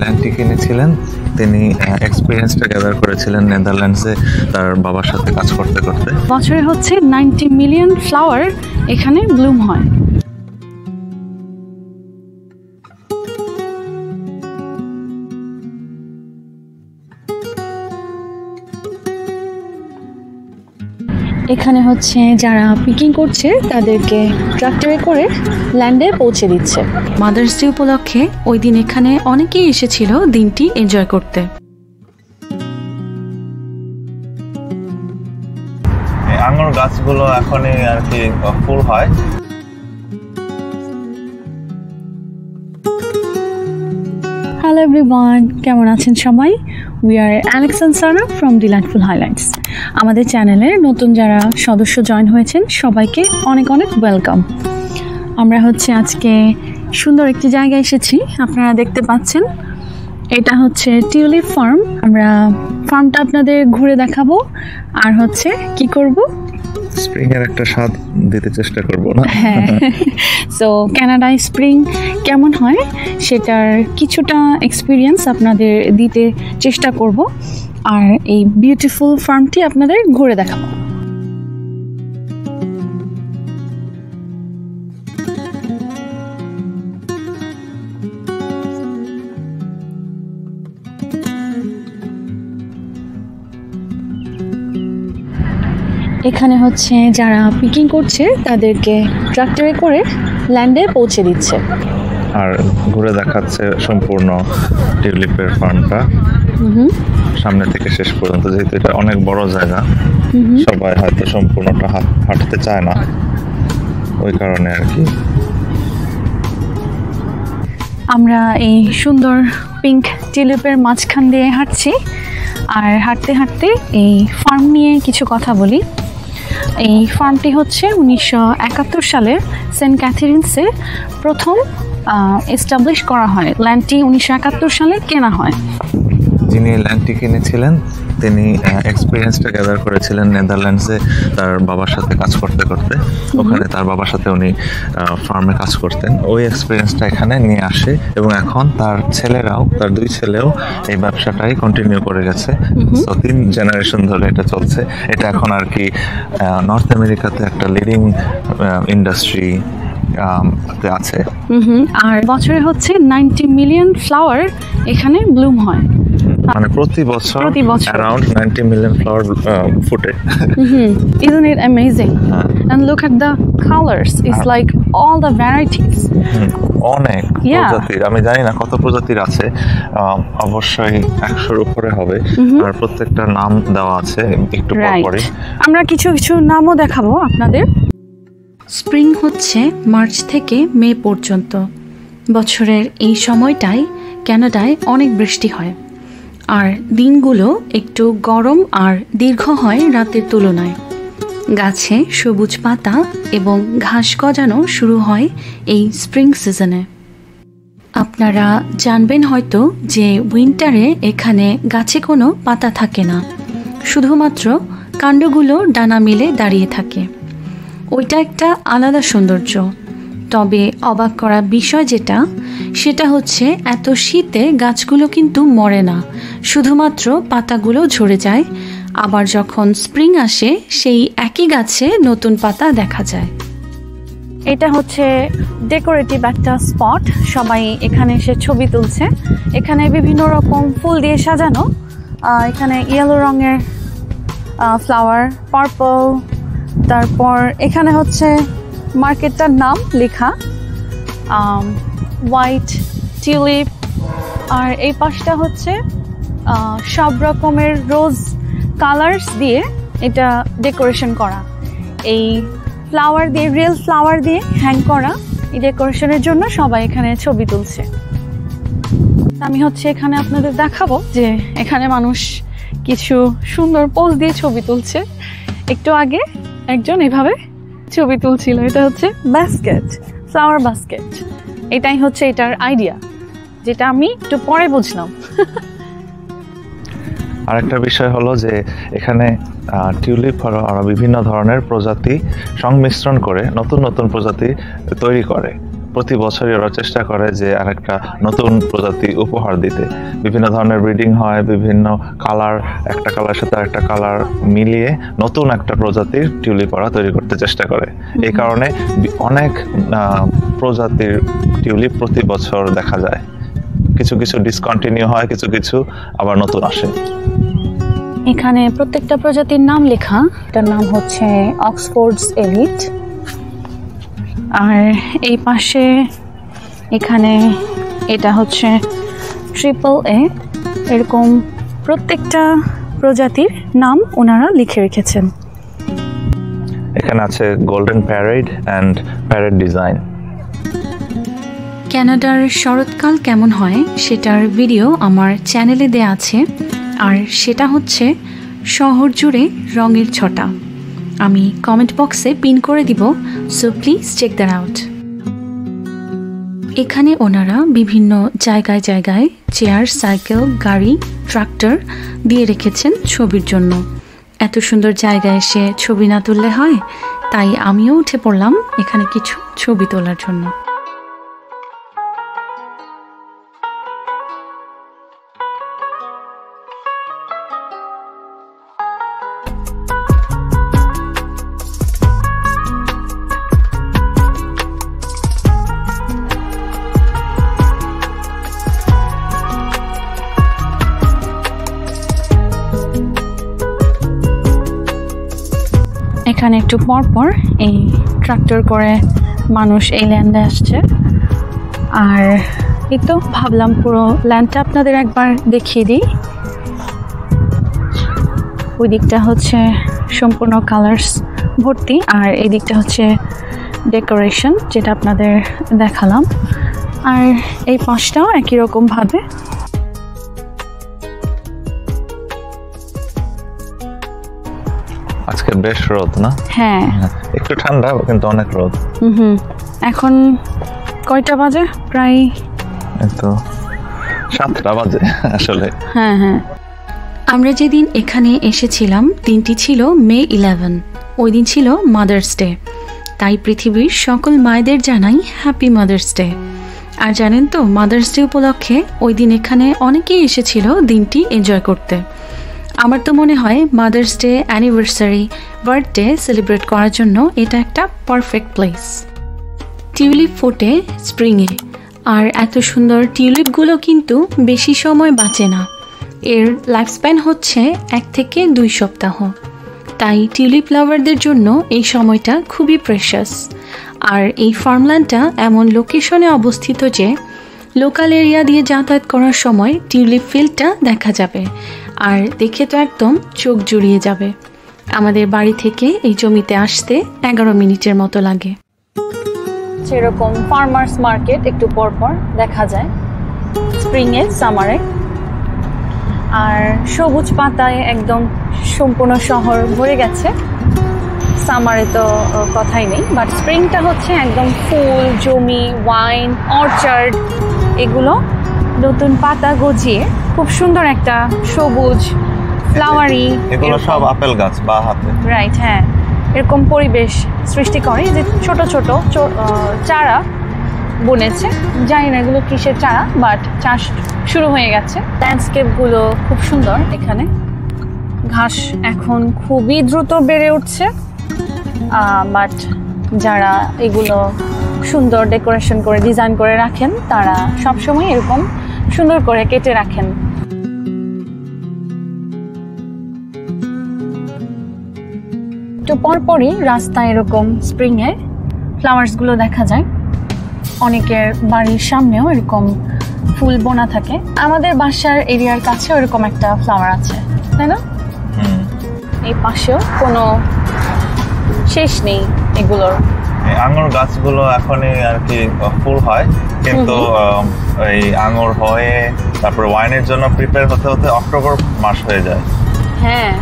ল্যান্ডটি কিনেছিলেন তিনি এক্সপিরিয়েন্সটা গ্যাদার করেছিলেন নেদারল্যান্ডসে তার বাবার সাথে কাজ করতে করতে। বছরে হচ্ছে 90 মিলিয়ন ফ্লাওয়ার এখানে ব্লুম হয়। এখানে হচ্ছে যারা পিকিং করছে তাদেরকে ট্রাক্টরে করে ল্যান্ডে পৌঁছে দিচ্ছে। মাদার্স ডে উপলক্ষে ওই দিন এখানে অনেকেই এসেছিল দিনটি এনজয় করতে। আঙুর গাছগুলো এখনই আর কি ফুল হয়। হ্যালো এভরিওয়ান, কেমন আছেন সবাই? We are Alex and Sara from delightful highlights. আমাদের চ্যানেলের নতুন যারা সদস্য জয়েন হয়েছেন সবাইকে অনেক অনেক ওয়েলকাম। আমরা হচ্ছে আজকে সুন্দর একটি জায়গায় এসেছি, আপনারা দেখতে পাচ্ছেন। এটা হচ্ছে টিউলিপ ফার্ম। আমরা ফার্মটা আপনাদের ঘুরে দেখাবো আর হচ্ছে কি করব, স্প্রিং এর একটা স্বাদ দিতে চেষ্টা করব না। হ্যাঁ, সো কানাডায় স্প্রিং কেমন হয় সেটার কিছুটা এক্সপিরিয়েন্স আপনাদের দিতে চেষ্টা করব আর এই বিউটিফুল ফার্মটি আপনাদের ঘুরে দেখাবো। এখানে হচ্ছে যারা পিকিং করছে তাদেরকে ট্রাক্টরে করে ল্যান্ডে পৌঁছে দিচ্ছে আর ঘুরে দেখাচ্ছে সম্পূর্ণ টিউলিপের ফার্মটা সামনে থেকে শেষ পর্যন্ত। যেহেতু এটা অনেক বড় জায়গা, সবাই হয়তো সম্পূর্ণটা হাঁটতে চায় না, ওই কারণে আর কি। আমরা এই সুন্দর পিঙ্ক টিউলিপের মাঝখান দিয়ে হাঁটছি আর হাঁটতে হাঁটতে এই ফার্ম নিয়ে কিছু কথা বলি। এই ফার্মটি হচ্ছে 1971 সালে সেন্ট ক্যাথরিনসে প্রথম এস্টাবলিশ করা হয়। ল্যান্ডটি 1971 সালে কেনা হয়। যিনি ল্যান্ডটি কিনেছিলেন তিনি এক্সপিরিয়েন্সটা গ্যাদার করেছিলেন নেদারল্যান্ডসে তার বাবার সাথে কাজ করতে করতে। ওখানে তার বাবার সাথে উনি ফার্মে কাজ করতেন, ওই এক্সপিরিয়েন্সটা এখানে নিয়ে আসে এবং এখন তার ছেলেরাও, তার দুই ছেলেও এই ব্যবসাটাই কন্টিনিউ করে গেছে। তো 3 জেনারেশন ধরে এটা চলছে। এটা এখন আর কি নর্থ আমেরিকাতে একটা লিডিং ইন্ডাস্ট্রি আছে। আর বছরে হচ্ছে 90 মিলিয়ন ফ্লাওয়ার এখানে ব্লুম হয়। মানে প্রতি বছর around 90 million flower ফুটে। Isn't it amazing? And look at the colors. It's like all the varieties. অনেক প্রজাতির, আমি জানি না কত প্রজাতির আছে, অবশ্যই 100-র উপরে হবে। আর প্রত্যেকটা নাম দেওয়া আছে একটু পরে। আমরা কিছু কিছু নামও দেখাবো আপনাদের। স্প্রিং হচ্ছে মার্চ থেকে মে পর্যন্ত। বছরের এই সময়টায় কানাডায় অনেক বৃষ্টি হয় আর দিনগুলো একটু গরম আর দীর্ঘ হয় রাতের তুলনায়। গাছে সবুজ পাতা এবং ঘাস গজানো শুরু হয় এই স্প্রিং সিজনে। আপনারা জানবেন হয়তো যে উইন্টারে এখানে গাছে কোনো পাতা থাকে না, শুধুমাত্র কাণ্ডগুলো ডানা মেলে দাঁড়িয়ে থাকে। ওইটা একটা আলাদা সৌন্দর্য। তবে অবাক করা বিষয় সেটা হচ্ছে এত শীতে গাছগুলো কিন্তু মরে না, শুধুমাত্র পাতাগুলো ঝরে যায়। আবার যখন স্প্রিং আসে সেই একই গাছে নতুন পাতা দেখা যায়। এটা হচ্ছে ডেকোরেটিভ একটা স্পট, সবাই এখানে এসে ছবি তুলছে। এখানে বিভিন্ন রকম ফুল দিয়ে সাজানো। এখানে ইয়েলো রঙের ফ্লাওয়ার, পার্পল, তারপর এখানে হচ্ছে মার্কেটটার নাম লেখা হোয়াইট টিউলিপ। আর এই পাশটা হচ্ছে সব রকমের রোজ কালার্স দিয়ে এটা ডেকোরেশন করা। এই ফ্লাওয়ার দিয়ে, রিয়েল ফ্লাওয়ার দিয়ে হ্যাং করা এই ডেকোরেশনের জন্য সবাই এখানে ছবি তুলছে। আমি হচ্ছে এখানে আপনাদের দেখাবো যে এখানে মানুষ কিছু সুন্দর পোজ দিয়ে ছবি তুলছে। একটু আগে একজন এভাবে ছবি তুলছিল। এটা হচ্ছে বাস্কেট, ফ্লাওয়ার বাস্কেট। এটাই হচ্ছে এটার আইডিয়া, যেটা আমি একটু পরে বুঝলাম। আরেকটা বিষয় হলো যে এখানে টিউলিপ আরো বিভিন্ন ধরনের প্রজাতি সংমিশ্রণ করে নতুন নতুন প্রজাতি তৈরি করে। প্রতি বছরই ওরা চেষ্টা করে যে আরেকটা নতুন প্রজাতি উপহার দিতে। বিভিন্ন ধরনের ব্রিডিং হয়, বিভিন্ন কালার, একটা কালার সাথে আরেকটা কালার মিলিয়ে নতুন একটা প্রজাতির টিউলিপ ওরা তৈরি করতে চেষ্টা করে। এই কারণে অনেক প্রজাতির টিউলিপ প্রতি বছর দেখা যায়। কিছু কিছু ডিসকন্টিনিউ হয়, কিছু কিছু আবার নতুন আসে। এখানে প্রত্যেকটা প্রজাতির নাম লেখা। এটার নাম হচ্ছে অক্সফোর্ডস এলিট। আর এই পাশে এখানে এটা হচ্ছে ট্রিপল এ। এরকম প্রত্যেকটা প্রজাতির নাম ওনারা লিখে রেখেছেন। এখানে আছে golden parade and parade design. কানাডার শরৎকাল কেমন হয় সেটার ভিডিও আমার চ্যানেলে দেয়া আছে, আর সেটা হচ্ছে শহর জুড়ে রঙের ছটা। আমি কমেন্ট বক্সে পিন করে দিব, so please check that out. এখানে ওনারা বিভিন্ন জায়গায় জায়গায় চেয়ার, সাইকেল, গাড়ি, ট্রাক্টর দিয়ে রেখেছেন ছবির জন্য। এত সুন্দর জায়গায় এসে ছবি না তুললে হয়, তাই আমিও উঠে পড়লাম এখানে কিছু ছবি তোলার জন্য। এখানে একটু পর পর এই ট্রাক্টর করে মানুষ এই ল্যান্ডে আসছে। আর এই তো ভাবলাম পুরো ল্যান্ডটা আপনাদের একবার দেখিয়ে দিই। ওই দিকটা হচ্ছে সম্পূর্ণ কালার্স ভর্তি, আর এই দিকটা হচ্ছে ডেকোরেশন, যেটা আপনাদের দেখালাম। আর এই পাশটাও একই রকমভাবে। আজকে বেশ রোদ না? হ্যাঁ, একটু ঠান্ডা কিন্তু অনেক রোদ। এখন কয়টা বাজে? প্রায় তো 7টা বাজে আসলে। হ্যাঁ হ্যাঁ, আমরা যেদিন এখানে এসেছিলাম দিনটি ছিল মে 11। ওই দিন ছিল মাদার্স ডে, তাই পৃথিবীর সকল মায়েদের জানাই হ্যাপি মাদার্স ডে। আর জানেন তো, মাদার্স ডে উপলক্ষে ওই দিন এখানে অনেকেই এসেছিল দিনটি এনজয় করতে। আমার তো মনে হয় mother's day, anniversary, birthday celebrate করার জন্য এটা একটা পারফেক্ট প্লেস। টিউলিপ ফোটে স্প্রিংয়ে, আর এত সুন্দর টিউলিপগুলো কিন্তু বেশি সময় বাঁচে না। এর লাইফস্প্যান হচ্ছে 1 থেকে 2 সপ্তাহ। তাই টিউলিপ লাভারদের জন্য এই সময়টা খুবই প্রেশাস। আর এই ফার্মল্যান্ডটা এমন লোকেশনে অবস্থিত যে লোকাল এরিয়া দিয়ে যাতায়াত করার সময় টিউলিপ ফিল্ডটা দেখা যাবে, আর দেখে তো একদম চোখ জুড়িয়ে যাবে। আমাদের বাড়ি থেকে এই জমিতে আসতে 11 মিনিটের মতো লাগে। সেরকম ফার্মার্স মার্কেট একটু পর পর দেখা যায় স্প্রিংয়ে, সামারে। আর সবুজ পাতায় একদম সম্পূর্ণ শহর ভরে গেছে। সামারে তো কথাই নেই, বাট স্প্রিংটা হচ্ছে একদম ফুল, জমি, ওয়াইন, অর্চার্ড, এগুলো নতুন পাতা গজিয়ে খুব সুন্দর একটা সবুজ ফ্লাওয়ারি, এগুলো সব আপেল গাছ বা হাতে, রাইট, হ্যাঁ, এরকম পরিবেশ সৃষ্টি করে। যে ছোট ছোট চারা বুনেছে, জানি না এগুলো কিসের চারা, বাট চাষ শুরু হয়ে গেছে। ল্যান্ডস্কেপগুলো খুব সুন্দর। এখানে ঘাস এখন খুবই দ্রুত বেড়ে উঠছে, বাট যারা এগুলো সুন্দর ডেকোরেশন করে ডিজাইন করে রাখেন তারা সবসময় এরকম সুন্দর করে কেটে রাখেন। তো পরপরই রাস্তায় এরকম স্প্রিংয়ে ফ্লাওয়ার্সগুলো দেখা যায়। অনেকের বাড়ির সামনেও এরকম ফুল বোনা থাকে। আমাদের বাসার এরিয়ার কাছে এরকম একটা ফ্লাওয়ার আছে, তাই না? এই পাশেও কোনো শেষ নেই এগুলোর। আঙুর গাছগুলো এখনই আর কি ফুল হয়, কিন্তু এই আঙুর হয়ে তারপর ওয়াইনের জন্য প্রিপেয়ার হতে হতে অক্টোবর মাস হয়ে যায়। হ্যাঁ,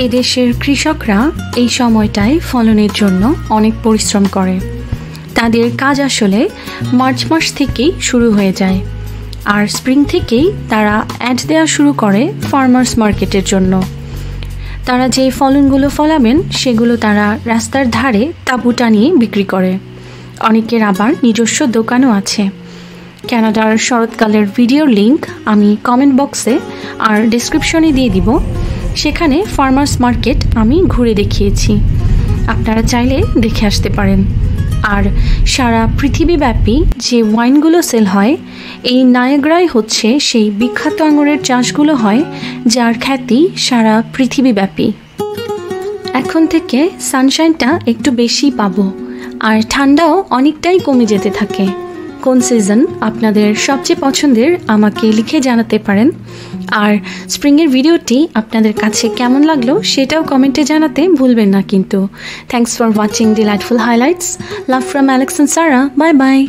এদেশের কৃষকরা এই সময়টায় ফলনের জন্য অনেক পরিশ্রম করে। তাদের কাজ আসলে মার্চ মাস থেকেই শুরু হয়ে যায়, আর স্প্রিং থেকেই তারা অ্যাড দেওয়া শুরু করে ফার্মার্স মার্কেটের জন্য। তারা যে ফলনগুলো ফলাবেন সেগুলো তারা রাস্তার ধারে তাঁবু টানিয়ে বিক্রি করে। অনেকের আবার নিজস্ব দোকানও আছে। কানাডার শরৎকালের ভিডিওর লিংক আমি কমেন্ট বক্সে আর ডেসক্রিপশনে দিয়ে দিব। সেখানে ফার্মার্স মার্কেট আমি ঘুরে দেখিয়েছি, আপনারা চাইলে দেখে আসতে পারেন। আর সারা পৃথিবীব্যাপী যে ওয়াইনগুলো সেল হয়, এই নায়াগ্রায় হচ্ছে সেই বিখ্যাত আঙুরের চাষগুলো হয় যার খ্যাতি সারা পৃথিবীব্যাপী। এখন থেকে সানশাইনটা একটু বেশি পাবো, আর ঠান্ডাও অনেকটাই কমে যেতে থাকে। কোন সিজন আপনাদের সবচেয়ে পছন্দের আমাকে লিখে জানাতে পারেন। আর স্প্রিংয়ের ভিডিওটি আপনাদের কাছে কেমন লাগলো সেটাও কমেন্টে জানাতে ভুলবেন না কিন্তু। Thanks for watching delightful highlights. Love from Alex and Sara. Bye by.